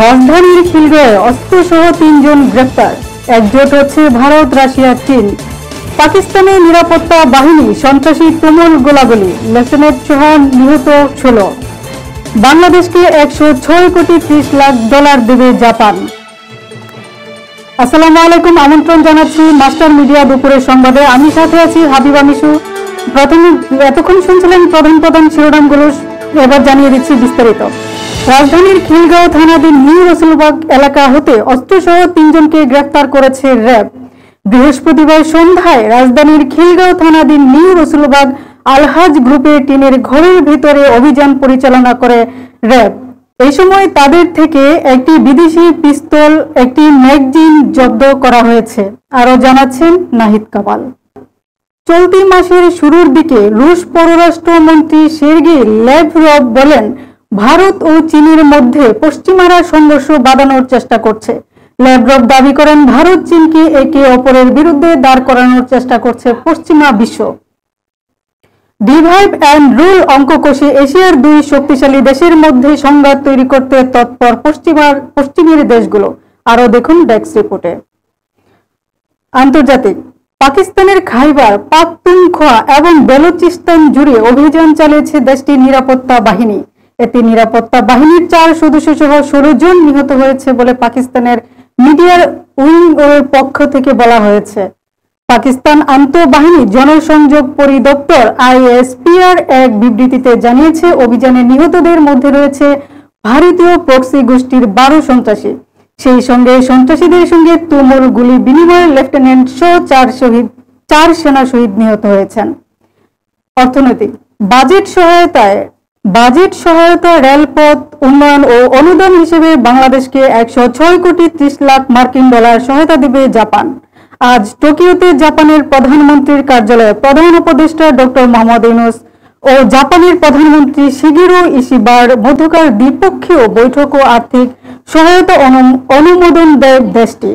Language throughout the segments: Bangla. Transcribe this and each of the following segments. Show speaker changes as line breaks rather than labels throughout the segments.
রাজধানীর খিলগাঁওয়ে অস্ত্রসহ ৩ জন গ্রেপ্তার। একজোট হচ্ছে ভারত, রাশিয়া, চীন। পাকিস্তানের নিরাপত্তা বাহিনী সন্ত্রাসী তুমুল গোলাগুলি, লেফটেন্যান্ট চৌহান নিহত ১৬। বাংলাদেশকে ১০৬ কোটি ৩০ লাখ ডলার দেবে জাপান। আসসালামু আলাইকুম, আমন্ত্রণ জানাচ্ছি মাস্টার মিডিয়া দুপুরের সংবাদে। আমি সাথে আছি হাবিবা মিশু। প্রথমে এতক্ষণ শুনছিলেন প্রধান শিরোনামগুলো, এবার জানিয়ে দিচ্ছি বিস্তারিত। রাজধানীর খিলগাঁও থানাধীন নিউ রসুলবাগ এলাকা হতে অস্ত্রসহ ৩ জনকে গ্রেফতার করেছে র্যাব। বৃহস্পতিবার সন্ধ্যায় রাজধানীর খিলগাঁও থানাধীন নিউ রসুলবাগ আলহাজ গ্রুপের টিনের ঘরের ভিতরে অভিযান পরিচালনা করে র্যাব। এই সময় তাদের থেকে একটি বিদেশি পিস্তল, একটি ম্যাগজিন জব্দ করা হয়েছে। আরো জানাচ্ছেন নাহিদ কামাল। চলতি মাসের শুরুর দিকে রুশ পররাষ্ট্রমন্ত্রী সের্গেই ল্যাভরভ বলেন, ভারত ও চীনের মধ্যে পশ্চিমারা সংঘর্ষ বাঁধানোর চেষ্টা করছে। ল্যাভরভ দাবি করেন, ভারত চীনকে একে অপরের বিরুদ্ধে দাঁড় করানোর চেষ্টা করছে পশ্চিমা বিশ্ব। ডিভাইড অ্যান্ড রুল অঙ্ক কষে এশিয়ার ২ শক্তিশালী দেশের মধ্যে সংঘাত তৈরি করতে তৎপর পশ্চিমের দেশগুলো। আরো দেখুন ডেস্ক রিপোর্টে। আন্তর্জাতিক। পাকিস্তানের খাইবার পাখতুনখোয়া এবং বেলুচিস্তান জুড়ে অভিযান চালিয়েছে দেশটির নিরাপত্তা বাহিনী। এতে নিরাপত্তা বাহিনীর ৪ সদস্য সহ ১৬ জন নিহত হয়েছে বলে পাকিস্তানের মিডিয়ার উইং এর পক্ষ থেকে বলা হয়েছে। পাকিস্তান আন্তঃবাহিনী জনসংযোগ পরিদপ্তর ISPR এক বিবৃতিতে জানিয়েছে, অভিযানে নিহতদের মধ্যে রয়েছে ভারতীয় প্রক্সি গোষ্ঠীর ১২ সন্ত্রাসী। সেই সঙ্গে সন্ত্রাসীদের সঙ্গে তুমুল গুলি বিনিময়ে লেফটেন্যান্ট সহ ৪ সেনা শহীদ নিহত হয়েছেন। অর্থনৈতিক। বাজেট সহায়তা, রেলপথ উন্নয়ন ও অনুদান হিসেবে বাংলাদেশকে ১০৬ কোটি ৩০ লাখ মার্কিন ডলার সহায়তা দেবে জাপান। আজ টোকিওতে জাপানের প্রধানমন্ত্রীর কার্যালয়ে প্রধান উপদেষ্টা ডক্টর মোহাম্মদ ইউনূস ও জাপানের প্রধানমন্ত্রী শিগেরু ইশিবার মধ্যকার দ্বিপক্ষীয় বৈঠক ও আর্থিক সহায়তা অনুমোদন দেয় দেশটি।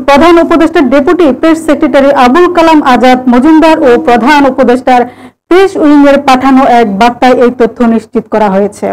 প্রধান উপদেষ্টার deputy press secretary Abul Kalam Azad Majumdar ও প্রধান উপদেষ্টার প্রেস উইং এর পাঠানো এক বার্তায় এই তথ্য নিশ্চিত করা হয়েছে।